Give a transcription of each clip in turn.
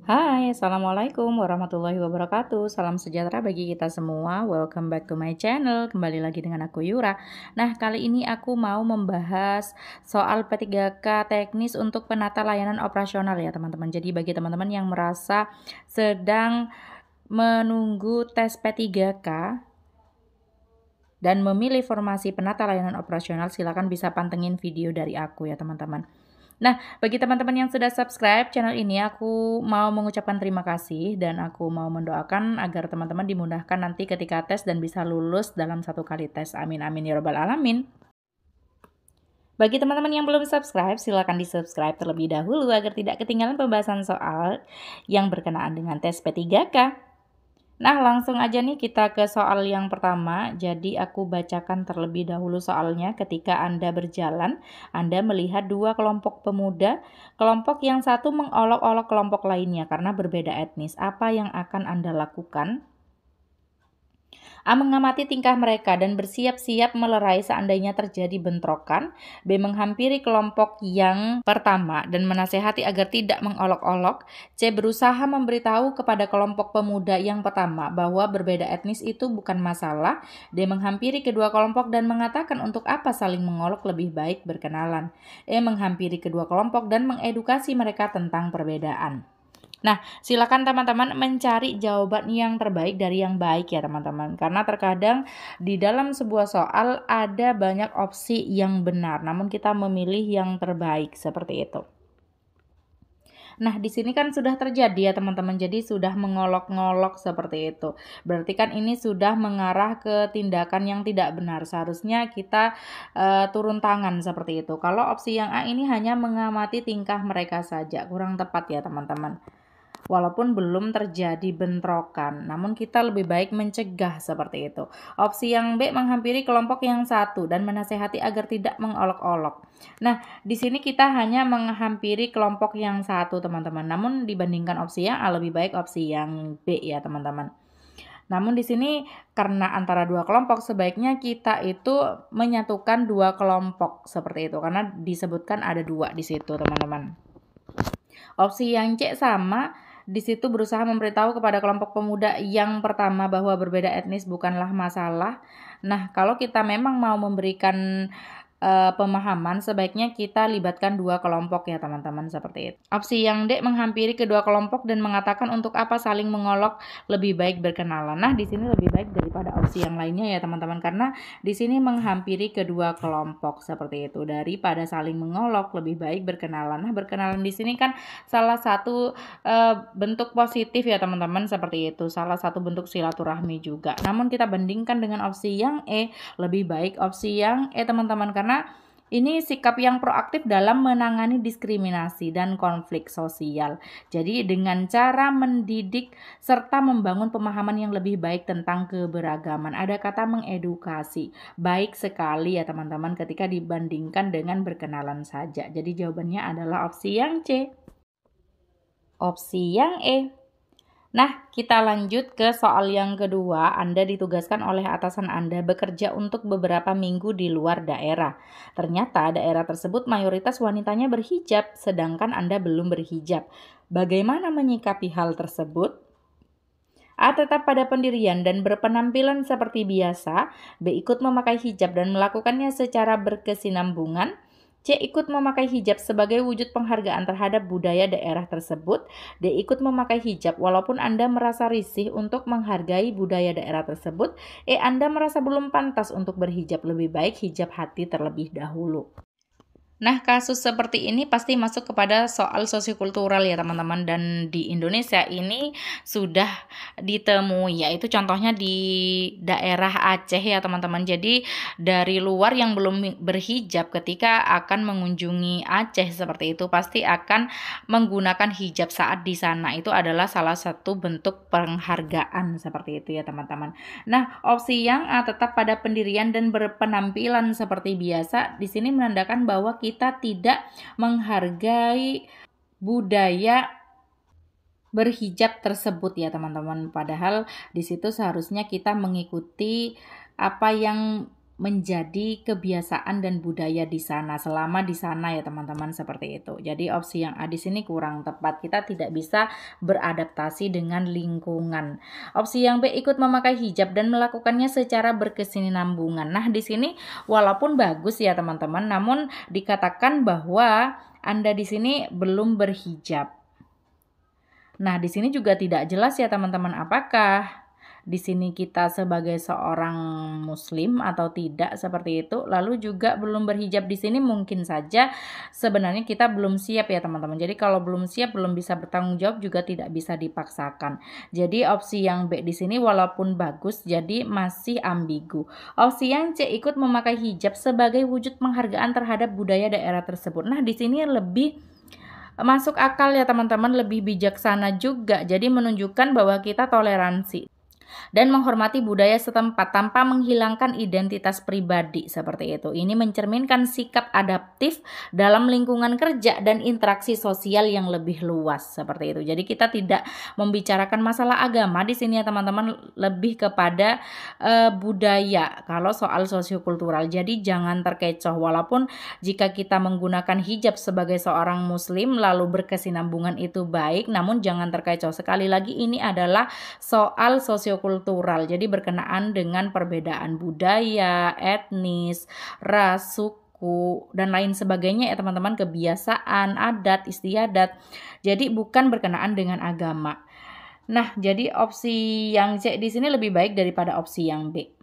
Hai, Assalamualaikum warahmatullahi wabarakatuh. Salam sejahtera bagi kita semua. Welcome back to my channel. Kembali lagi dengan aku Yura. Nah, kali ini aku mau membahas soal P3K teknis untuk penata layanan operasional ya teman-teman. Jadi bagi teman-teman yang merasa sedang menunggu tes P3K dan memilih formasi penata layanan operasional, silakan bisa pantengin video dari aku ya teman-teman. Nah, bagi teman-teman yang sudah subscribe channel ini, aku mau mengucapkan terima kasih dan aku mau mendoakan agar teman-teman dimudahkan nanti ketika tes dan bisa lulus dalam satu kali tes. Amin amin ya robbal alamin. Bagi teman-teman yang belum subscribe, silakan di-subscribe terlebih dahulu agar tidak ketinggalan pembahasan soal yang berkenaan dengan tes P3K. Nah, langsung aja nih kita ke soal yang pertama. Jadi aku bacakan terlebih dahulu soalnya. Ketika Anda berjalan, Anda melihat dua kelompok pemuda. Kelompok yang satu mengolok-olok kelompok lainnya karena berbeda etnis. Apa yang akan Anda lakukan? A. Mengamati tingkah mereka dan bersiap-siap melerai seandainya terjadi bentrokan. B. Menghampiri kelompok yang pertama dan menasehati agar tidak mengolok-olok. C. Berusaha memberitahu kepada kelompok pemuda yang pertama bahwa berbeda etnis itu bukan masalah. D. Menghampiri kedua kelompok dan mengatakan untuk apa saling mengolok, lebih baik berkenalan. E. Menghampiri kedua kelompok dan mengedukasi mereka tentang perbedaan. Nah, silakan teman-teman mencari jawaban yang terbaik dari yang baik ya teman-teman. Karena terkadang di dalam sebuah soal ada banyak opsi yang benar, namun kita memilih yang terbaik seperti itu. Nah, di sini kan sudah terjadi ya teman-teman. Jadi sudah mengolok-ngolok seperti itu. Berarti kan ini sudah mengarah ke tindakan yang tidak benar. Seharusnya kita turun tangan seperti itu. Kalau opsi yang A ini hanya mengamati tingkah mereka saja, kurang tepat ya teman-teman. Walaupun belum terjadi bentrokan, namun kita lebih baik mencegah seperti itu. Opsi yang B, menghampiri kelompok yang satu dan menasehati agar tidak mengolok-olok. Nah, di sini kita hanya menghampiri kelompok yang satu, teman-teman. Namun dibandingkan opsi yang A, lebih baik opsi yang B ya, teman-teman. Namun di sini karena antara dua kelompok, sebaiknya kita itu menyatukan dua kelompok seperti itu, karena disebutkan ada dua di situ, teman-teman. Opsi yang C sama, di situ berusaha memberitahu kepada kelompok pemuda yang pertama bahwa berbeda etnis bukanlah masalah. Nah, kalau kita memang mau memberikan pemahaman, sebaiknya kita libatkan dua kelompok ya teman-teman, seperti itu. Opsi yang D, menghampiri kedua kelompok dan mengatakan untuk apa saling mengolok, lebih baik berkenalan. Nah, di sini lebih baik daripada opsi yang lainnya ya teman-teman, karena di sini menghampiri kedua kelompok seperti itu. Daripada saling mengolok, lebih baik berkenalan. Nah, berkenalan di sini kan salah satu bentuk positif ya teman-teman, seperti itu. Salah satu bentuk silaturahmi juga. Namun kita bandingkan dengan opsi yang E, lebih baik opsi yang E teman-teman, karena ini sikap yang proaktif dalam menangani diskriminasi dan konflik sosial. Jadi dengan cara mendidik serta membangun pemahaman yang lebih baik tentang keberagaman. Ada kata mengedukasi. Baik sekali ya teman-teman ketika dibandingkan dengan berkenalan saja. Jadi jawabannya adalah opsi yang C. Opsi yang E. Nah, kita lanjut ke soal yang kedua. Anda ditugaskan oleh atasan Anda bekerja untuk beberapa minggu di luar daerah. Ternyata daerah tersebut mayoritas wanitanya berhijab, sedangkan Anda belum berhijab. Bagaimana menyikapi hal tersebut? A. Tetap pada pendirian dan berpenampilan seperti biasa. B. Ikut memakai hijab dan melakukannya secara berkesinambungan. C. Ikut memakai hijab sebagai wujud penghargaan terhadap budaya daerah tersebut. D. Ikut memakai hijab walaupun Anda merasa risih untuk menghargai budaya daerah tersebut. E. Anda merasa belum pantas untuk berhijab, lebih baik hijab hati terlebih dahulu. Nah, kasus seperti ini pasti masuk kepada soal sosiokultural ya teman-teman, dan di Indonesia ini sudah ditemui, yaitu contohnya di daerah Aceh ya teman-teman. Jadi dari luar yang belum berhijab ketika akan mengunjungi Aceh seperti itu pasti akan menggunakan hijab saat di sana. Itu adalah salah satu bentuk penghargaan seperti itu ya teman-teman. Nah, opsi yang A, tetap pada pendirian dan berpenampilan seperti biasa, di sini menandakan bahwa kita tidak menghargai budaya berhijab tersebut ya teman-teman. Padahal di situ seharusnya kita mengikuti apa yang menjadi kebiasaan dan budaya di sana selama di sana ya teman-teman, seperti itu. Jadi opsi yang A di sini kurang tepat. Kita tidak bisa beradaptasi dengan lingkungan. Opsi yang B, ikut memakai hijab dan melakukannya secara berkesinambungan. Nah, di sini walaupun bagus ya teman-teman, namun dikatakan bahwa Anda di sini belum berhijab. Nah, di sini juga tidak jelas ya teman-teman, apakah di sini kita sebagai seorang muslim atau tidak, seperti itu. Lalu juga belum berhijab di sini mungkin saja sebenarnya kita belum siap ya teman-teman. Jadi kalau belum siap, belum bisa bertanggung jawab, juga tidak bisa dipaksakan. Jadi opsi yang B di sini walaupun bagus, jadi masih ambigu. Opsi yang C, ikut memakai hijab sebagai wujud penghargaan terhadap budaya daerah tersebut. Nah, di sini lebih masuk akal ya teman-teman, lebih bijaksana juga. Jadi menunjukkan bahwa kita toleransi dan menghormati budaya setempat tanpa menghilangkan identitas pribadi, seperti itu. Ini mencerminkan sikap adaptif dalam lingkungan kerja dan interaksi sosial yang lebih luas, seperti itu. Jadi kita tidak membicarakan masalah agama di sini ya teman-teman, lebih kepada budaya kalau soal sosiokultural. Jadi jangan terkecoh, walaupun jika kita menggunakan hijab sebagai seorang muslim lalu berkesinambungan itu baik, namun jangan terkecoh. Sekali lagi, ini adalah soal sosiokultural, jadi berkenaan dengan perbedaan budaya, etnis, ras, suku, dan lain sebagainya ya teman-teman, kebiasaan, adat, istiadat. Jadi bukan berkenaan dengan agama. Nah, jadi opsi yang C di sini lebih baik daripada opsi yang B.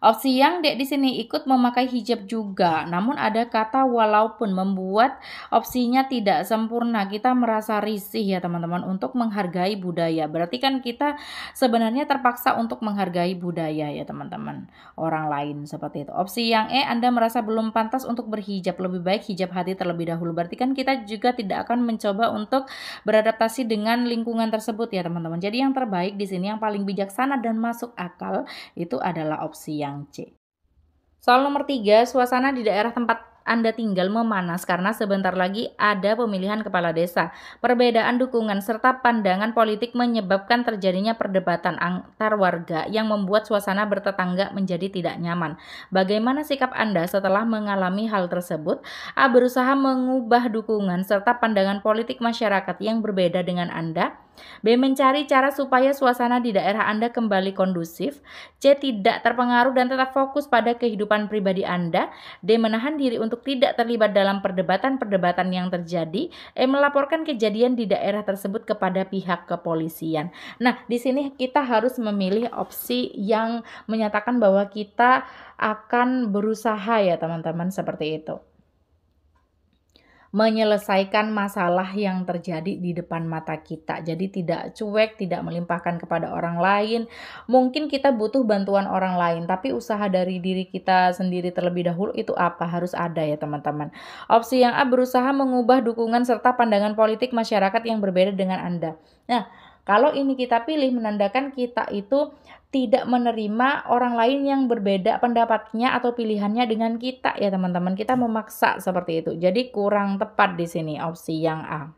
Opsi yang D di sini, ikut memakai hijab juga, namun ada kata walaupun, membuat opsinya tidak sempurna. Kita merasa risih ya teman-teman untuk menghargai budaya. Berarti kan kita sebenarnya terpaksa untuk menghargai budaya ya teman-teman, orang lain, seperti itu. Opsi yang E, Anda merasa belum pantas untuk berhijab, lebih baik hijab hati terlebih dahulu. Berarti kan kita juga tidak akan mencoba untuk beradaptasi dengan lingkungan tersebut ya teman-teman. Jadi yang terbaik di sini, yang paling bijaksana dan masuk akal, itu adalah opsi yang C. Soal nomor 3, suasana di daerah tempat Anda tinggal memanas karena sebentar lagi ada pemilihan kepala desa. Perbedaan dukungan serta pandangan politik menyebabkan terjadinya perdebatan antar warga yang membuat suasana bertetangga menjadi tidak nyaman. Bagaimana sikap Anda setelah mengalami hal tersebut? A, berusaha mengubah dukungan serta pandangan politik masyarakat yang berbeda dengan Anda. B, mencari cara supaya suasana di daerah Anda kembali kondusif. C, tidak terpengaruh dan tetap fokus pada kehidupan pribadi Anda. D, menahan diri untuk tidak terlibat dalam perdebatan-perdebatan yang terjadi. E, melaporkan kejadian di daerah tersebut kepada pihak kepolisian. Nah, di sini kita harus memilih opsi yang menyatakan bahwa kita akan berusaha ya teman-teman, seperti itu, menyelesaikan masalah yang terjadi di depan mata kita. Jadi tidak cuek, tidak melimpahkan kepada orang lain. Mungkin kita butuh bantuan orang lain, tapi usaha dari diri kita sendiri terlebih dahulu itu apa? Harus ada ya teman-teman. Opsi yang A, berusaha mengubah dukungan serta pandangan politik masyarakat yang berbeda dengan Anda. Nah, kalau ini kita pilih, menandakan kita itu tidak menerima orang lain yang berbeda pendapatnya atau pilihannya dengan kita ya teman-teman. Kita memaksa seperti itu. Jadi kurang tepat di sini opsi yang A.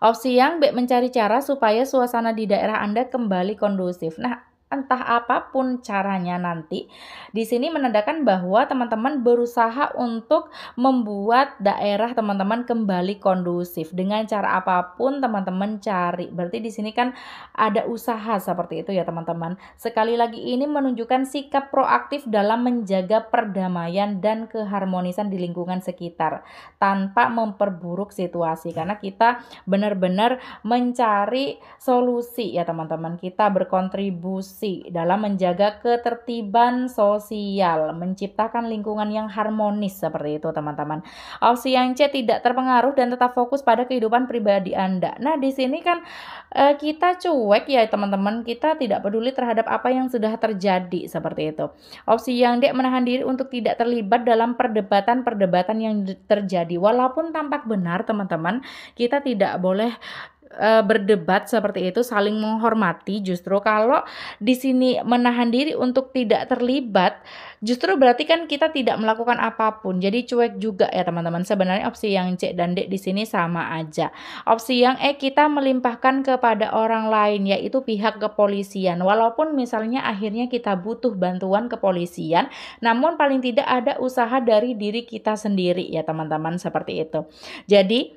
Opsi yang B, mencari cara supaya suasana di daerah Anda kembali kondusif. Nah, entah apapun caranya nanti, di sini menandakan bahwa teman-teman berusaha untuk membuat daerah teman-teman kembali kondusif dengan cara apapun teman-teman cari. Berarti di sini kan ada usaha seperti itu ya teman-teman. Sekali lagi, ini menunjukkan sikap proaktif dalam menjaga perdamaian dan keharmonisan di lingkungan sekitar tanpa memperburuk situasi, karena kita benar-benar mencari solusi ya teman-teman. Kita berkontribusi dalam menjaga ketertiban sosial, menciptakan lingkungan yang harmonis, seperti itu teman-teman. Opsi yang C, tidak terpengaruh dan tetap fokus pada kehidupan pribadi Anda. Nah, di sini kan kita cuek ya teman-teman, kita tidak peduli terhadap apa yang sudah terjadi, seperti itu. Opsi yang D, menahan diri untuk tidak terlibat dalam perdebatan-perdebatan yang terjadi. Walaupun tampak benar teman-teman, kita tidak boleh berdebat seperti itu, saling menghormati. Justru kalau di sini menahan diri untuk tidak terlibat, justru berarti kan kita tidak melakukan apapun. Jadi cuek juga ya teman-teman. Sebenarnya opsi yang C dan D di sini sama aja. Opsi yang E, kita melimpahkan kepada orang lain, yaitu pihak kepolisian. Walaupun misalnya akhirnya kita butuh bantuan kepolisian, namun paling tidak ada usaha dari diri kita sendiri ya teman-teman, seperti itu. Jadi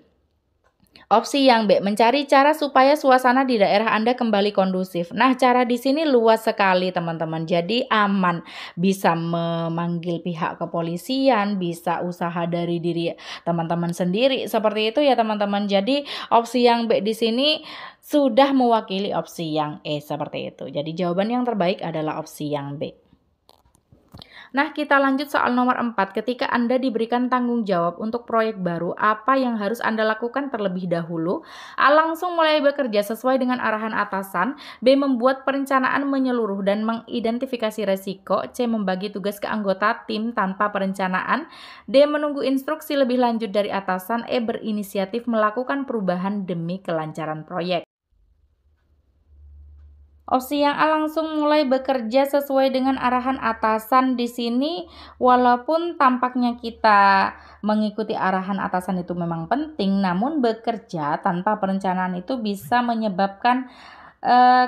opsi yang B, mencari cara supaya suasana di daerah Anda kembali kondusif. Nah, cara di sini luas sekali teman-teman. Jadi aman, bisa memanggil pihak kepolisian, bisa usaha dari diri teman-teman sendiri. Seperti itu ya teman-teman. Jadi opsi yang B di sini sudah mewakili opsi yang E, seperti itu. Jadi jawaban yang terbaik adalah opsi yang B. Nah, kita lanjut soal nomor 4. Ketika Anda diberikan tanggung jawab untuk proyek baru, apa yang harus Anda lakukan terlebih dahulu? A, langsung mulai bekerja sesuai dengan arahan atasan. B, membuat perencanaan menyeluruh dan mengidentifikasi resiko. C, membagi tugas ke anggota tim tanpa perencanaan. D, menunggu instruksi lebih lanjut dari atasan. E, berinisiatif melakukan perubahan demi kelancaran proyek. Opsi yang A, langsung mulai bekerja sesuai dengan arahan atasan. Di sini walaupun tampaknya kita mengikuti arahan atasan itu memang penting, namun bekerja tanpa perencanaan itu bisa menyebabkan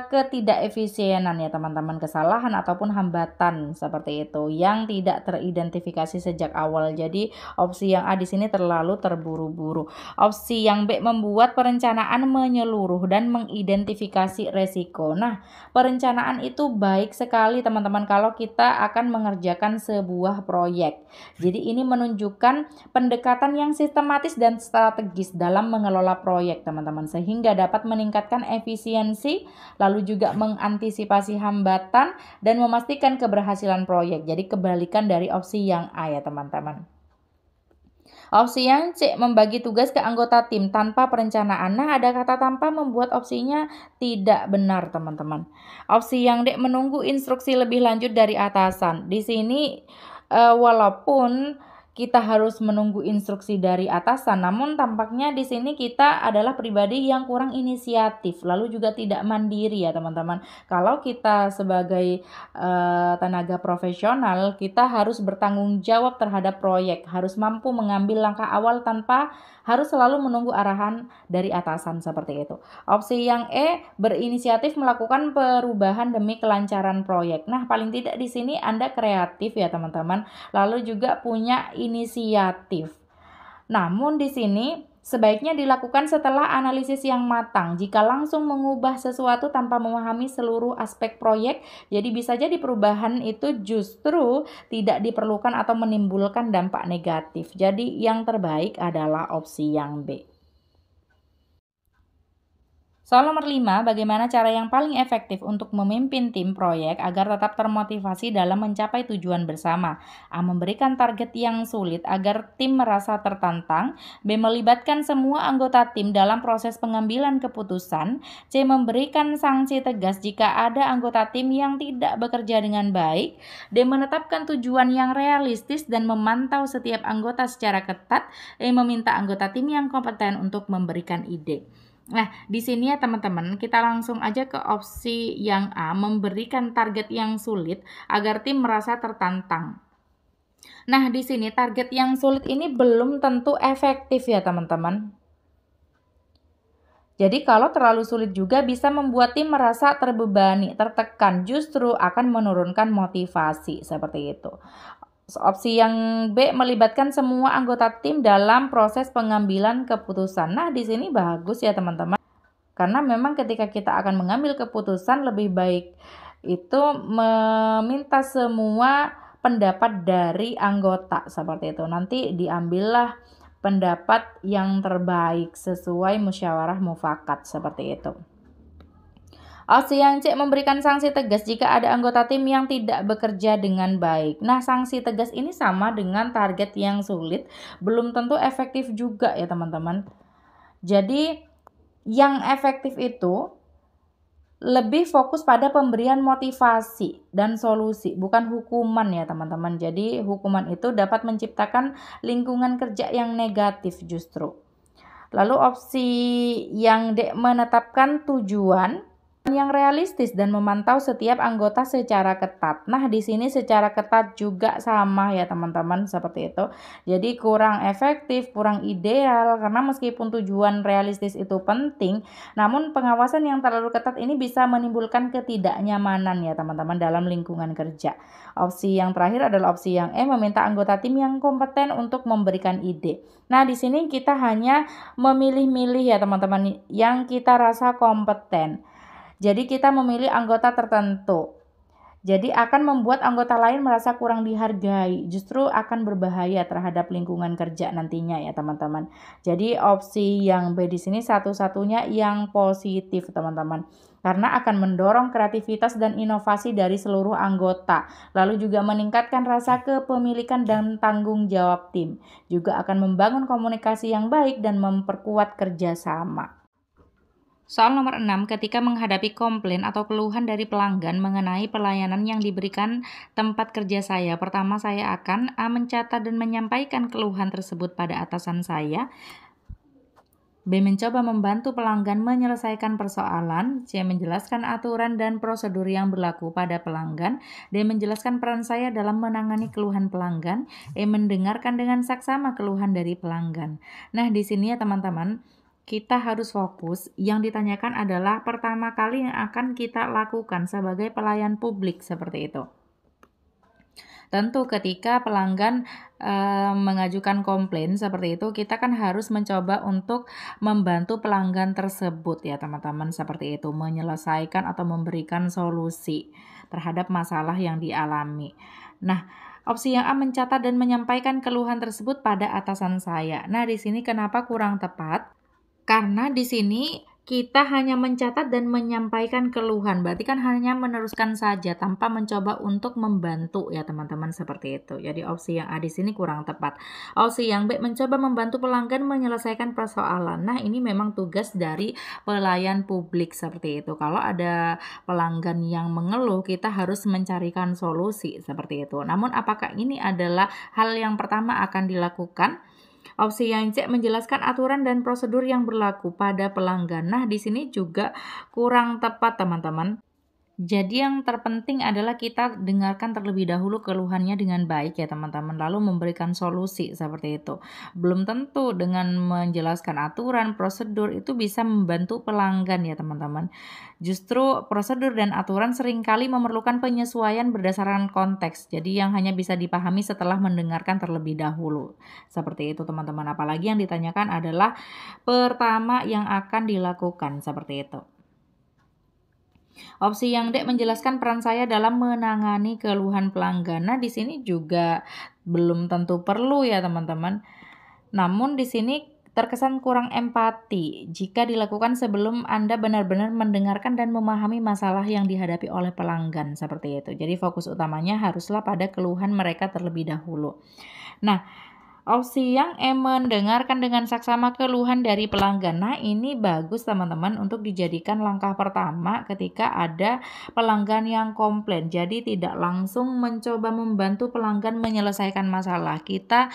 ketidakefisienan ya teman-teman, kesalahan ataupun hambatan seperti itu yang tidak teridentifikasi sejak awal. Jadi opsi yang A di sini terlalu terburu-buru. Opsi yang B, membuat perencanaan menyeluruh dan mengidentifikasi resiko. Nah, perencanaan itu baik sekali teman-teman kalau kita akan mengerjakan sebuah proyek. Jadi ini menunjukkan pendekatan yang sistematis dan strategis dalam mengelola proyek teman-teman, sehingga dapat meningkatkan efisiensi, lalu juga mengantisipasi hambatan dan memastikan keberhasilan proyek. Jadi kebalikan dari opsi yang A ya teman-teman. Opsi yang C, membagi tugas ke anggota tim tanpa perencanaan. Nah, ada kata tanpa membuat opsinya tidak benar teman-teman. Opsi yang D, menunggu instruksi lebih lanjut dari atasan. Di sini walaupun kita harus menunggu instruksi dari atasan, namun tampaknya di sini kita adalah pribadi yang kurang inisiatif, lalu juga tidak mandiri ya teman-teman. Kalau kita sebagai tenaga profesional, kita harus bertanggung jawab terhadap proyek, harus mampu mengambil langkah awal tanpa harus selalu menunggu arahan dari atasan seperti itu. Opsi yang E, berinisiatif melakukan perubahan demi kelancaran proyek. Nah, paling tidak di sini Anda kreatif ya teman-teman, lalu juga punya inisiatif. Namun di sini sebaiknya dilakukan setelah analisis yang matang. Jika langsung mengubah sesuatu tanpa memahami seluruh aspek proyek, jadi bisa jadi perubahan itu justru tidak diperlukan atau menimbulkan dampak negatif. Jadi yang terbaik adalah opsi yang B. Soal nomor 5, bagaimana cara yang paling efektif untuk memimpin tim proyek agar tetap termotivasi dalam mencapai tujuan bersama? A, memberikan target yang sulit agar tim merasa tertantang. B, melibatkan semua anggota tim dalam proses pengambilan keputusan. C, memberikan sanksi tegas jika ada anggota tim yang tidak bekerja dengan baik. D, menetapkan tujuan yang realistis dan memantau setiap anggota secara ketat. E, meminta anggota tim yang kompeten untuk memberikan ide. Nah, di sini ya teman-teman, kita langsung aja ke opsi yang A, memberikan target yang sulit agar tim merasa tertantang. Nah, di sini target yang sulit ini belum tentu efektif ya teman-teman. Jadi kalau terlalu sulit juga bisa membuat tim merasa terbebani, tertekan, justru akan menurunkan motivasi seperti itu. Opsi yang B, melibatkan semua anggota tim dalam proses pengambilan keputusan. Nah, di sini bagus ya teman-teman. Karena memang ketika kita akan mengambil keputusan, lebih baik itu meminta semua pendapat dari anggota seperti itu. Nanti diambillah pendapat yang terbaik sesuai musyawarah mufakat seperti itu. Opsi yang C, memberikan sanksi tegas jika ada anggota tim yang tidak bekerja dengan baik. Nah, sanksi tegas ini sama dengan target yang sulit, belum tentu efektif juga ya teman-teman. Jadi, yang efektif itu lebih fokus pada pemberian motivasi dan solusi, bukan hukuman ya teman-teman. Jadi, hukuman itu dapat menciptakan lingkungan kerja yang negatif justru. Lalu opsi yang D, menetapkan tujuan yang realistis dan memantau setiap anggota secara ketat. Nah, di sini secara ketat juga sama ya teman-teman, seperti itu. Jadi kurang efektif, kurang ideal, karena meskipun tujuan realistis itu penting, namun pengawasan yang terlalu ketat ini bisa menimbulkan ketidaknyamanan ya teman-teman dalam lingkungan kerja. Opsi yang terakhir adalah opsi yang E, meminta anggota tim yang kompeten untuk memberikan ide. Nah, di sini kita hanya memilih-milih ya teman-teman yang kita rasa kompeten. Jadi kita memilih anggota tertentu. Jadi akan membuat anggota lain merasa kurang dihargai, justru akan berbahaya terhadap lingkungan kerja nantinya ya teman-teman. Jadi opsi yang B di sini satu-satunya yang positif teman-teman. Karena akan mendorong kreativitas dan inovasi dari seluruh anggota. Lalu juga meningkatkan rasa kepemilikan dan tanggung jawab tim. Juga akan membangun komunikasi yang baik dan memperkuat kerjasama. Soal nomor 6, ketika menghadapi komplain atau keluhan dari pelanggan mengenai pelayanan yang diberikan tempat kerja saya, pertama saya akan A, mencatat dan menyampaikan keluhan tersebut pada atasan saya. B, mencoba membantu pelanggan menyelesaikan persoalan. C, menjelaskan aturan dan prosedur yang berlaku pada pelanggan. D, menjelaskan peran saya dalam menangani keluhan pelanggan. E, mendengarkan dengan saksama keluhan dari pelanggan. Nah, di sini ya teman-teman, kita harus fokus. Yang ditanyakan adalah pertama kali yang akan kita lakukan sebagai pelayan publik, seperti itu. Tentu ketika pelanggan mengajukan komplain seperti itu, kita kan harus mencoba untuk membantu pelanggan tersebut ya teman-teman, seperti itu, menyelesaikan atau memberikan solusi terhadap masalah yang dialami. Nah, opsi yang A, mencatat dan menyampaikan keluhan tersebut pada atasan saya. Nah, di sini kenapa kurang tepat? Karena di sini kita hanya mencatat dan menyampaikan keluhan, berarti kan hanya meneruskan saja tanpa mencoba untuk membantu ya teman-teman, seperti itu. Jadi opsi yang A di sini kurang tepat. Opsi yang B, mencoba membantu pelanggan menyelesaikan persoalan. Nah, ini memang tugas dari pelayan publik, seperti itu. Kalau ada pelanggan yang mengeluh, kita harus mencarikan solusi, seperti itu. Namun apakah ini adalah hal yang pertama akan dilakukan? Opsi yang C, menjelaskan aturan dan prosedur yang berlaku pada pelanggan. Nah, di sini juga kurang tepat, teman-teman. Jadi yang terpenting adalah kita dengarkan terlebih dahulu keluhannya dengan baik ya teman-teman, lalu memberikan solusi seperti itu. Belum tentu dengan menjelaskan aturan, prosedur itu bisa membantu pelanggan ya teman-teman. Justru prosedur dan aturan seringkali memerlukan penyesuaian berdasarkan konteks. Jadi yang hanya bisa dipahami setelah mendengarkan terlebih dahulu. Seperti itu teman-teman. Apalagi yang ditanyakan adalah pertama yang akan dilakukan, seperti itu. Opsi yang D, menjelaskan peran saya dalam menangani keluhan pelanggan. Nah, di sini juga belum tentu perlu ya, teman-teman. Namun di sini terkesan kurang empati jika dilakukan sebelum Anda benar-benar mendengarkan dan memahami masalah yang dihadapi oleh pelanggan, seperti itu. Jadi fokus utamanya haruslah pada keluhan mereka terlebih dahulu. Nah, opsi yang E, mendengarkan dengan saksama keluhan dari pelanggan. Nah, ini bagus teman-teman untuk dijadikan langkah pertama ketika ada pelanggan yang komplain. Jadi tidak langsung mencoba membantu pelanggan menyelesaikan masalah. Kita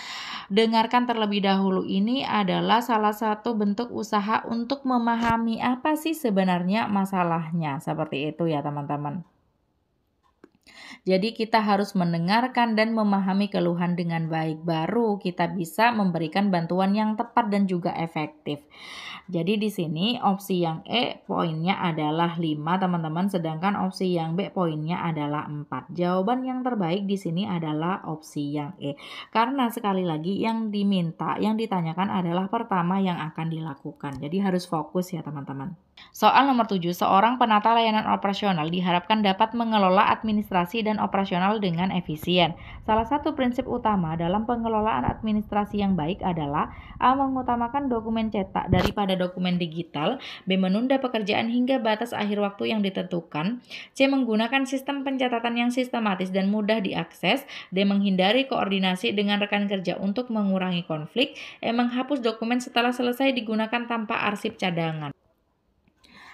dengarkan terlebih dahulu. Ini adalah salah satu bentuk usaha untuk memahami apa sih sebenarnya masalahnya. Seperti itu ya teman-teman. Jadi kita harus mendengarkan dan memahami keluhan dengan baik, baru kita bisa memberikan bantuan yang tepat dan juga efektif. Jadi di sini opsi yang E poinnya adalah 5 teman-teman, sedangkan opsi yang B poinnya adalah 4. Jawaban yang terbaik di sini adalah opsi yang E. Karena sekali lagi yang diminta, yang ditanyakan adalah pertama yang akan dilakukan. Jadi harus fokus ya teman-teman. Soal nomor 7, seorang penata layanan operasional diharapkan dapat mengelola administrasi dan operasional dengan efisien. Salah satu prinsip utama dalam pengelolaan administrasi yang baik adalah A, mengutamakan dokumen cetak daripada dokumen digital. B, menunda pekerjaan hingga batas akhir waktu yang ditentukan. C, menggunakan sistem pencatatan yang sistematis dan mudah diakses. D, menghindari koordinasi dengan rekan kerja untuk mengurangi konflik. E, menghapus dokumen setelah selesai digunakan tanpa arsip cadangan.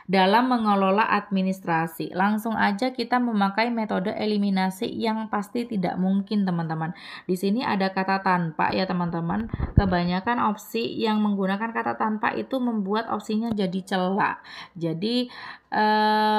dalam mengelola administrasi. Langsung aja kita memakai metode eliminasi yang pasti tidak mungkin, teman-teman. Di sini ada kata tanpa ya, teman-teman. Kebanyakan opsi yang menggunakan kata tanpa itu membuat opsinya jadi celah. Jadi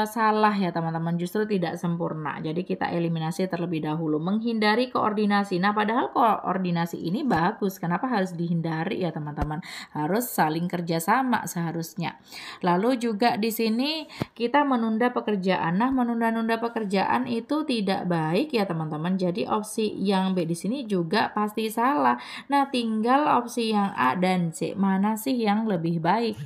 salah ya, teman-teman. Justru tidak sempurna. Jadi kita eliminasi terlebih dahulu. Menghindari koordinasi. Nah, padahal koordinasi ini bagus. Kenapa harus dihindari ya, teman-teman? Harus saling kerjasama seharusnya. Lalu juga di sini kita menunda pekerjaan. Nah, menunda-nunda pekerjaan itu tidak baik ya, teman-teman. Jadi opsi yang B di sini juga pasti salah. Nah, tinggal opsi yang A dan C. Mana sih yang lebih baik?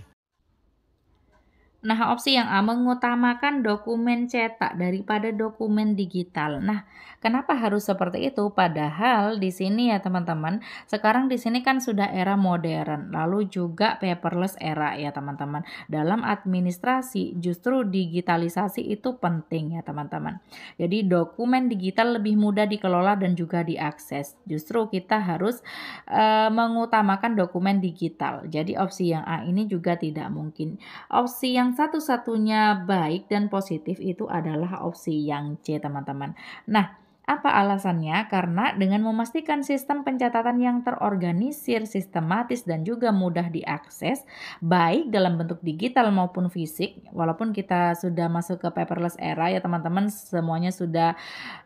Nah, opsi yang A mengutamakan dokumen cetak daripada dokumen digital. Nah, kenapa harus seperti itu? Padahal di sini ya, teman-teman, sekarang di sini kan sudah era modern, lalu juga paperless era ya, teman-teman. Dalam administrasi justru digitalisasi itu penting ya, teman-teman. Jadi dokumen digital lebih mudah dikelola dan juga diakses. Justru kita harus mengutamakan dokumen digital. Jadi opsi yang A ini juga tidak mungkin. Opsi yang satu-satunya baik dan positif itu adalah opsi yang C, teman-teman. Nah, apa alasannya? Karena dengan memastikan sistem pencatatan yang terorganisir, sistematis, dan juga mudah diakses, baik dalam bentuk digital maupun fisik, walaupun kita sudah masuk ke paperless era ya, teman-teman, semuanya sudah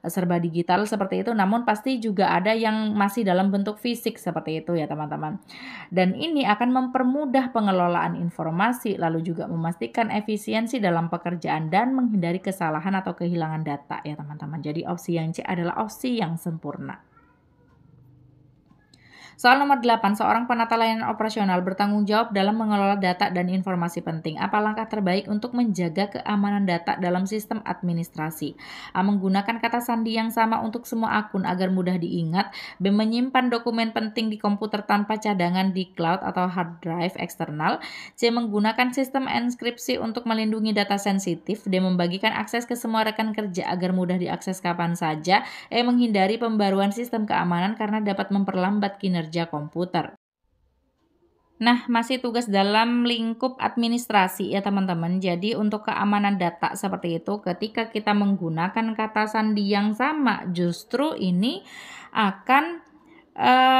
serba digital seperti itu, namun pasti juga ada yang masih dalam bentuk fisik seperti itu ya, teman-teman. Dan ini akan mempermudah pengelolaan informasi, lalu juga memastikan efisiensi dalam pekerjaan dan menghindari kesalahan atau kehilangan data ya, teman-teman. Jadi opsi yang C adalah opsi yang sempurna. Soal nomor 8, seorang penata layanan operasional bertanggung jawab dalam mengelola data dan informasi penting. Apa langkah terbaik untuk menjaga keamanan data dalam sistem administrasi? A. Menggunakan kata sandi yang sama untuk semua akun agar mudah diingat. B. Menyimpan dokumen penting di komputer tanpa cadangan di cloud atau hard drive eksternal. C. Menggunakan sistem enkripsi untuk melindungi data sensitif. D. Membagikan akses ke semua rekan kerja agar mudah diakses kapan saja. E. Menghindari pembaruan sistem keamanan karena dapat memperlambat kinerja komputer. Nah, masih tugas dalam lingkup administrasi ya, teman-teman. Jadi untuk keamanan data seperti itu, ketika kita menggunakan kata sandi yang sama, justru ini akan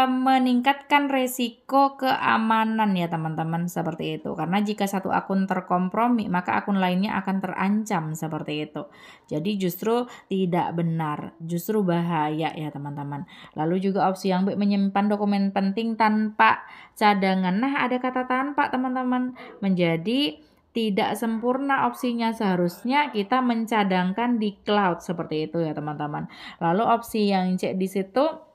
meningkatkan resiko keamanan ya, teman-teman, seperti itu. Karena jika satu akun terkompromi, maka akun lainnya akan terancam seperti itu. Jadi justru tidak benar, justru bahaya ya, teman-teman. Lalu juga opsi yang B, menyimpan dokumen penting tanpa cadangan. Nah, ada kata tanpa, teman-teman. Menjadi tidak sempurna opsinya, seharusnya kita mencadangkan di cloud seperti itu ya, teman-teman. Lalu opsi yang C di situ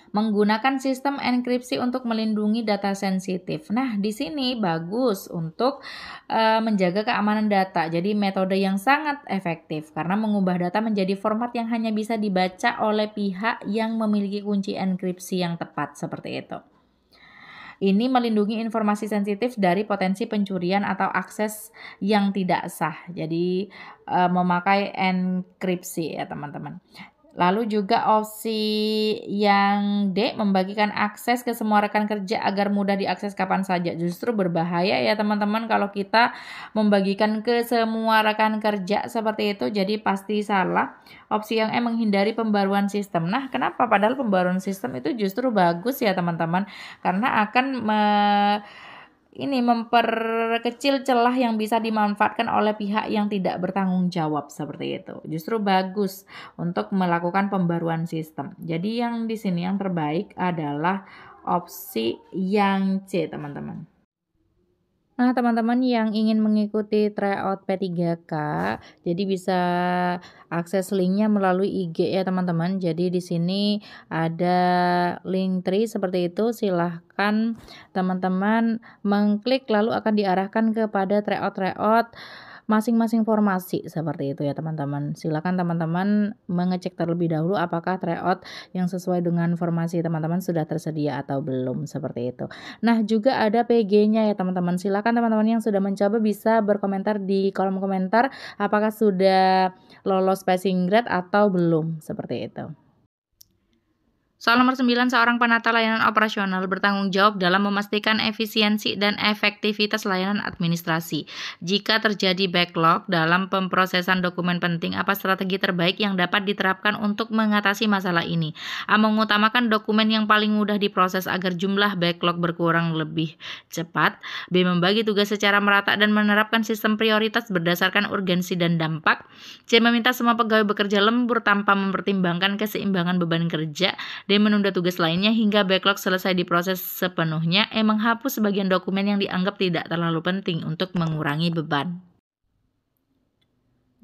menggunakan sistem enkripsi untuk melindungi data sensitif. Nah, di sini bagus untuk menjaga keamanan data. Jadi metode yang sangat efektif karena mengubah data menjadi format yang hanya bisa dibaca oleh pihak yang memiliki kunci enkripsi yang tepat seperti itu. Ini melindungi informasi sensitif dari potensi pencurian atau akses yang tidak sah. Jadi memakai enkripsi ya, teman-teman. Lalu juga opsi yang D, membagikan akses ke semua rekan kerja agar mudah diakses kapan saja. Justru berbahaya ya, teman-teman, kalau kita membagikan ke semua rekan kerja seperti itu, jadi pasti salah. Opsi yang E, menghindari pembaruan sistem. Nah, kenapa? Padahal pembaruan sistem itu justru bagus ya, teman-teman, karena akan memperkecil celah yang bisa dimanfaatkan oleh pihak yang tidak bertanggung jawab seperti itu. Justru bagus untuk melakukan pembaruan sistem. Jadi yang di sini yang terbaik adalah opsi yang C, teman-teman. Nah, teman-teman yang ingin mengikuti tryout P3K, jadi bisa akses linknya melalui IG ya, teman-teman. Jadi di sini ada link tree seperti itu. Silahkan teman-teman mengklik lalu akan diarahkan kepada tryout masing-masing formasi seperti itu ya, teman-teman. Silakan teman-teman mengecek terlebih dahulu apakah tryout yang sesuai dengan formasi teman-teman sudah tersedia atau belum seperti itu. Nah, juga ada PG-nya ya, teman-teman. Silakan teman-teman yang sudah mencoba bisa berkomentar di kolom komentar apakah sudah lolos passing grade atau belum seperti itu. Soal nomor 9, seorang penata layanan operasional bertanggung jawab dalam memastikan efisiensi dan efektivitas layanan administrasi. Jika terjadi backlog dalam pemrosesan dokumen penting, apa strategi terbaik yang dapat diterapkan untuk mengatasi masalah ini? A. Mengutamakan dokumen yang paling mudah diproses agar jumlah backlog berkurang lebih cepat. B. Membagi tugas secara merata dan menerapkan sistem prioritas berdasarkan urgensi dan dampak. C. Meminta semua pegawai bekerja lembur tanpa mempertimbangkan keseimbangan beban kerja. D. Menunda tugas lainnya hingga backlog selesai diproses sepenuhnya. E. Menghapus sebagian dokumen yang dianggap tidak terlalu penting untuk mengurangi beban.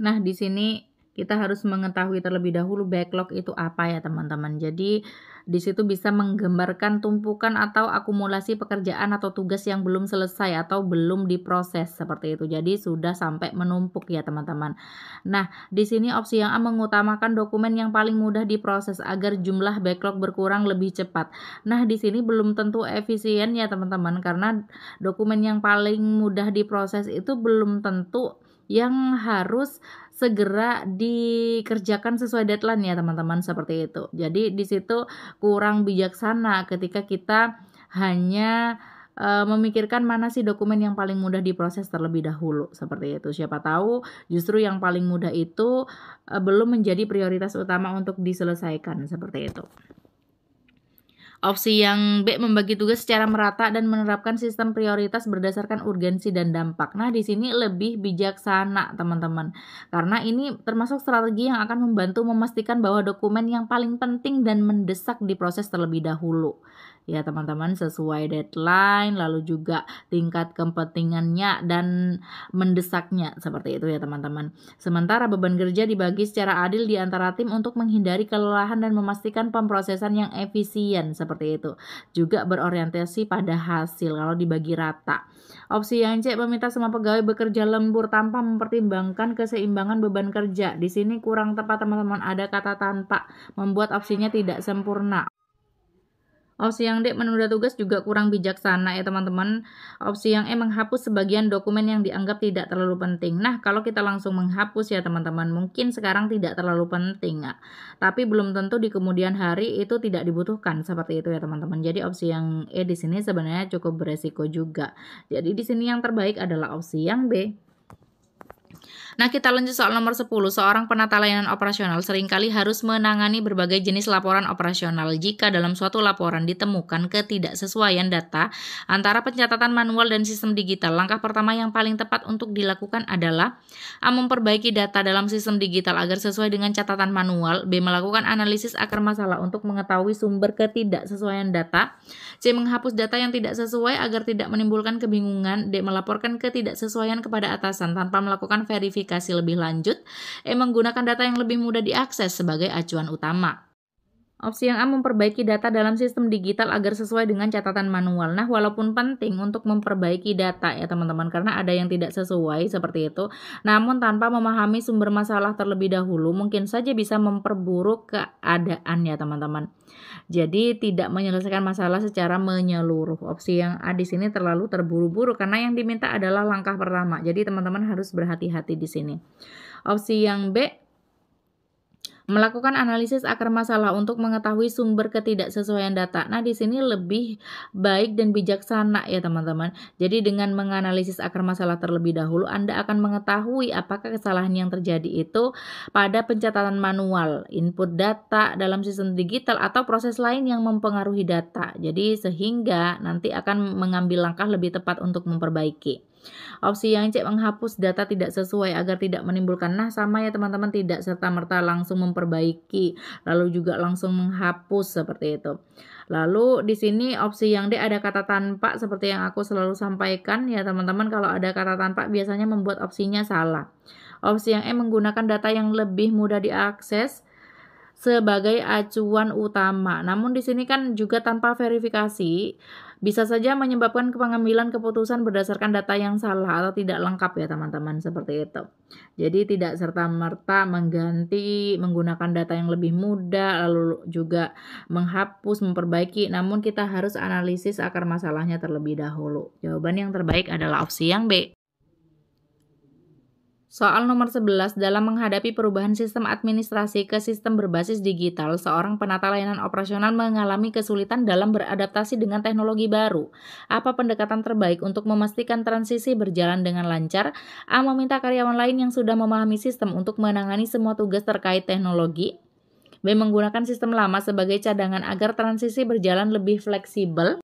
Nah, di sini kita harus mengetahui terlebih dahulu backlog itu apa ya teman-teman. Jadi di situ bisa menggambarkan tumpukan atau akumulasi pekerjaan atau tugas yang belum selesai atau belum diproses seperti itu. Jadi sudah sampai menumpuk ya teman-teman. Nah, di sini opsi yang A mengutamakan dokumen yang paling mudah diproses agar jumlah backlog berkurang lebih cepat. Nah, di sini belum tentu efisien ya teman-teman, karena dokumen yang paling mudah diproses itu belum tentu yang harus segera dikerjakan sesuai deadline ya teman-teman, seperti itu. Jadi di situ kurang bijaksana ketika kita hanya memikirkan mana sih dokumen yang paling mudah diproses terlebih dahulu, seperti itu. Siapa tahu justru yang paling mudah itu belum menjadi prioritas utama untuk diselesaikan, seperti itu. Opsi yang B, membagi tugas secara merata dan menerapkan sistem prioritas berdasarkan urgensi dan dampak. Nah, di sini lebih bijaksana, teman-teman. Karena ini termasuk strategi yang akan membantu memastikan bahwa dokumen yang paling penting dan mendesak diproses terlebih dahulu. Ya, teman-teman, sesuai deadline, lalu juga tingkat kepentingannya dan mendesaknya, seperti itu ya, teman-teman. Sementara beban kerja dibagi secara adil di antara tim untuk menghindari kelelahan dan memastikan pemrosesan yang efisien, seperti itu. Juga berorientasi pada hasil kalau dibagi rata. Opsi yang C, meminta semua pegawai bekerja lembur tanpa mempertimbangkan keseimbangan beban kerja. Di sini kurang tepat, teman-teman, ada kata tanpa, membuat opsinya tidak sempurna. Opsi yang D, menunda tugas, juga kurang bijaksana ya teman-teman. Opsi yang E, menghapus sebagian dokumen yang dianggap tidak terlalu penting. Nah, kalau kita langsung menghapus ya teman-teman, mungkin sekarang tidak terlalu penting ya. Tapi belum tentu di kemudian hari itu tidak dibutuhkan, seperti itu ya teman-teman. Jadi opsi yang E di sini sebenarnya cukup beresiko juga. Jadi di sini yang terbaik adalah opsi yang B. Nah, kita lanjut soal nomor 10. Seorang penata layanan operasional seringkali harus menangani berbagai jenis laporan operasional. Jika dalam suatu laporan ditemukan ketidaksesuaian data antara pencatatan manual dan sistem digital, langkah pertama yang paling tepat untuk dilakukan adalah A. Memperbaiki data dalam sistem digital agar sesuai dengan catatan manual. B. Melakukan analisis akar masalah untuk mengetahui sumber ketidaksesuaian data. C. Menghapus data yang tidak sesuai agar tidak menimbulkan kebingungan. D. Melaporkan ketidaksesuaian kepada atasan tanpa melakukan verifikasi lebih lanjut. Menggunakan data yang lebih mudah diakses sebagai acuan utama. Opsi yang A, memperbaiki data dalam sistem digital agar sesuai dengan catatan manual. Nah, walaupun penting untuk memperbaiki data ya teman-teman, karena ada yang tidak sesuai seperti itu, namun tanpa memahami sumber masalah terlebih dahulu, mungkin saja bisa memperburuk keadaan ya teman-teman. Jadi tidak menyelesaikan masalah secara menyeluruh. Opsi yang A di sini terlalu terburu-buru karena yang diminta adalah langkah pertama. Jadi teman-teman harus berhati-hati di sini. Opsi yang B, melakukan analisis akar masalah untuk mengetahui sumber ketidaksesuaian data. Nah, di sini lebih baik dan bijaksana ya teman-teman. Jadi dengan menganalisis akar masalah terlebih dahulu, Anda akan mengetahui apakah kesalahan yang terjadi itu pada pencatatan manual, input data dalam sistem digital, atau proses lain yang mempengaruhi data. Jadi sehingga nanti akan mengambil langkah lebih tepat untuk memperbaiki. Opsi yang C, menghapus data tidak sesuai agar tidak menimbulkan. Nah, sama ya teman-teman, tidak serta-merta langsung memperbaiki lalu juga langsung menghapus seperti itu. Lalu di sini opsi yang D, ada kata tanpa, seperti yang aku selalu sampaikan ya teman-teman, kalau ada kata tanpa biasanya membuat opsinya salah. Opsi yang E, menggunakan data yang lebih mudah diakses sebagai acuan utama. Namun di sini kan juga tanpa verifikasi bisa saja menyebabkan pengambilan keputusan berdasarkan data yang salah atau tidak lengkap ya teman-teman, seperti itu. Jadi tidak serta-merta menggunakan data yang lebih mudah lalu juga menghapus, memperbaiki, namun kita harus analisis akar masalahnya terlebih dahulu. Jawaban yang terbaik adalah opsi yang B. Soal nomor 11, dalam menghadapi perubahan sistem administrasi ke sistem berbasis digital, seorang penata layanan operasional mengalami kesulitan dalam beradaptasi dengan teknologi baru. Apa pendekatan terbaik untuk memastikan transisi berjalan dengan lancar? A. Meminta karyawan lain yang sudah memahami sistem untuk menangani semua tugas terkait teknologi. B. Menggunakan sistem lama sebagai cadangan agar transisi berjalan lebih fleksibel.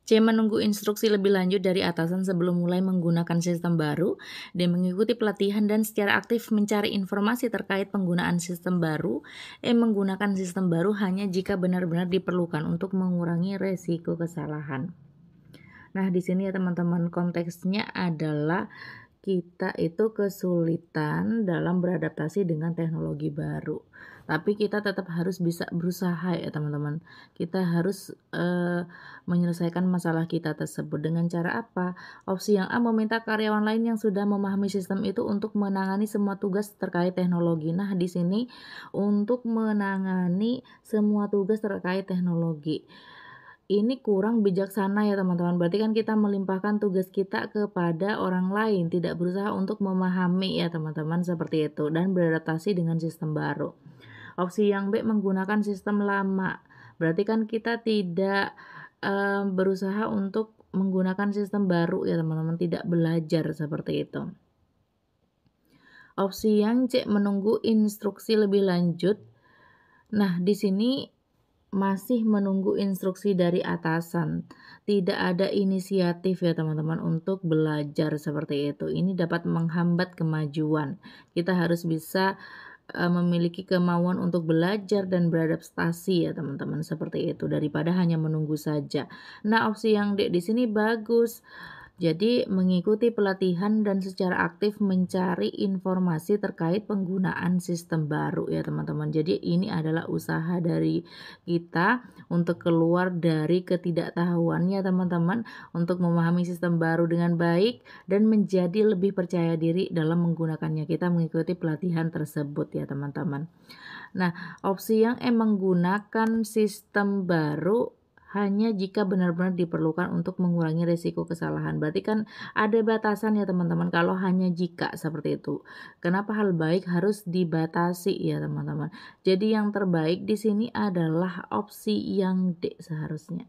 C. Menunggu instruksi lebih lanjut dari atasan sebelum mulai menggunakan sistem baru. D. Mengikuti pelatihan dan secara aktif mencari informasi terkait penggunaan sistem baru. E. Menggunakan sistem baru hanya jika benar-benar diperlukan untuk mengurangi resiko kesalahan. Nah, di sini ya teman-teman, konteksnya adalah kita itu kesulitan dalam beradaptasi dengan teknologi baru. Tapi kita tetap harus bisa berusaha ya teman-teman. Kita harus menyelesaikan masalah kita tersebut dengan cara apa? Opsi yang A, meminta karyawan lain yang sudah memahami sistem itu untuk menangani semua tugas terkait teknologi. Nah, di sini untuk menangani semua tugas terkait teknologi. Ini kurang bijaksana ya teman-teman. Berarti kan kita melimpahkan tugas kita kepada orang lain, tidak berusaha untuk memahami ya teman-teman, seperti itu, dan beradaptasi dengan sistem baru. Opsi yang B, menggunakan sistem lama. Berarti kan kita tidak berusaha untuk menggunakan sistem baru ya teman-teman, tidak belajar seperti itu. Opsi yang C, menunggu instruksi lebih lanjut. Nah, di sini masih menunggu instruksi dari atasan. Tidak ada inisiatif ya teman-teman untuk belajar seperti itu. Ini dapat menghambat kemajuan. Kita harus bisa memiliki kemauan untuk belajar dan beradaptasi ya teman-teman, seperti itu, daripada hanya menunggu saja. Nah, opsi yang D di sini bagus. Jadi mengikuti pelatihan dan secara aktif mencari informasi terkait penggunaan sistem baru ya teman-teman. Jadi ini adalah usaha dari kita untuk keluar dari ketidaktahuan ya teman-teman, untuk memahami sistem baru dengan baik dan menjadi lebih percaya diri dalam menggunakannya. Kita mengikuti pelatihan tersebut ya teman-teman. Nah, opsi yang menggunakan sistem baru hanya jika benar-benar diperlukan untuk mengurangi risiko kesalahan. Berarti kan ada batasan ya teman-teman, kalau hanya jika seperti itu. Kenapa hal baik harus dibatasi ya teman-teman? Jadi yang terbaik di sini adalah opsi yang D seharusnya.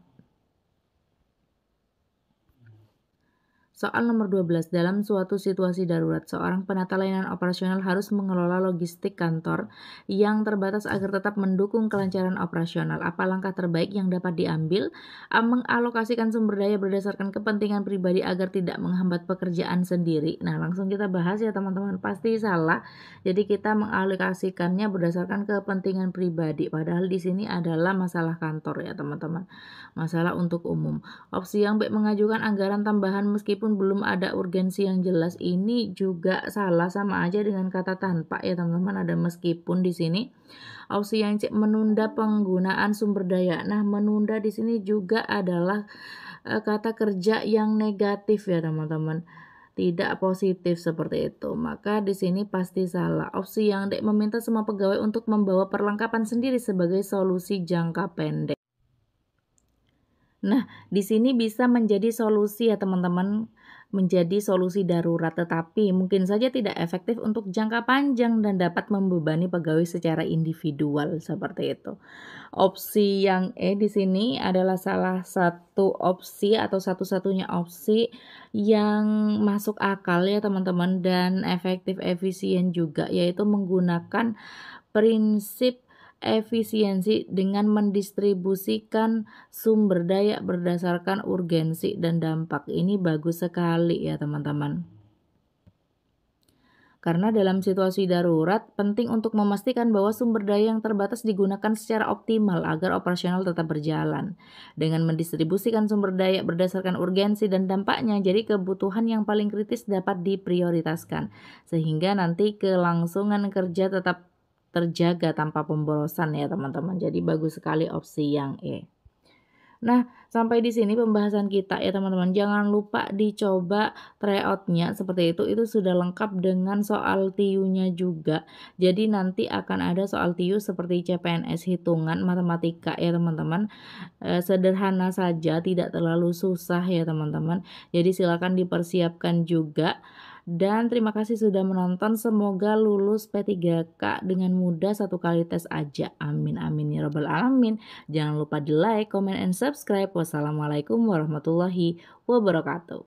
Soal nomor 12, dalam suatu situasi darurat, seorang penata layanan operasional harus mengelola logistik kantor yang terbatas agar tetap mendukung kelancaran operasional. Apa langkah terbaik yang dapat diambil? A. Mengalokasikan sumber daya berdasarkan kepentingan pribadi agar tidak menghambat pekerjaan sendiri. Nah, langsung kita bahas ya teman-teman, pasti salah. Jadi kita mengalokasikannya berdasarkan kepentingan pribadi, padahal di sini adalah masalah kantor ya teman-teman, masalah untuk umum. Opsi yang B, mengajukan anggaran tambahan meskipun belum ada urgensi yang jelas. Ini juga salah, sama aja dengan kata tanpa ya teman-teman, ada meskipun di sini. Opsi yang C, menunda penggunaan sumber daya. Nah, menunda di sini juga adalah kata kerja yang negatif ya teman-teman, tidak positif seperti itu. Maka di sini pasti salah. Opsi yang D, meminta semua pegawai untuk membawa perlengkapan sendiri sebagai solusi jangka pendek. Nah, di sini bisa menjadi solusi ya teman-teman, menjadi solusi darurat, tetapi mungkin saja tidak efektif untuk jangka panjang dan dapat membebani pegawai secara individual seperti itu. Opsi yang E di sini adalah salah satu opsi atau satu-satunya opsi yang masuk akal ya teman-teman, dan efektif, efisien juga, yaitu menggunakan prinsip efisiensi dengan mendistribusikan sumber daya berdasarkan urgensi dan dampak. Ini bagus sekali ya teman-teman. Karena dalam situasi darurat, penting untuk memastikan bahwa sumber daya yang terbatas digunakan secara optimal agar operasional tetap berjalan. Dengan mendistribusikan sumber daya berdasarkan urgensi dan dampaknya, jadi kebutuhan yang paling kritis dapat diprioritaskan, sehingga nanti kelangsungan kerja tetap terjaga tanpa pemborosan ya teman-teman. Jadi bagus sekali opsi yang E. Nah, sampai di sini pembahasan kita ya teman-teman. Jangan lupa dicoba tryout-nya seperti itu sudah lengkap dengan soal TIU-nya juga. Jadi nanti akan ada soal TIU seperti CPNS hitungan matematika ya teman-teman. Sederhana saja, tidak terlalu susah ya teman-teman. Jadi silakan dipersiapkan juga. Dan terima kasih sudah menonton, semoga lulus P3K dengan mudah, 1 kali tes aja. Amin amin ya robbal alamin. Jangan lupa di like, comment, and subscribe. Wassalamualaikum warahmatullahi wabarakatuh.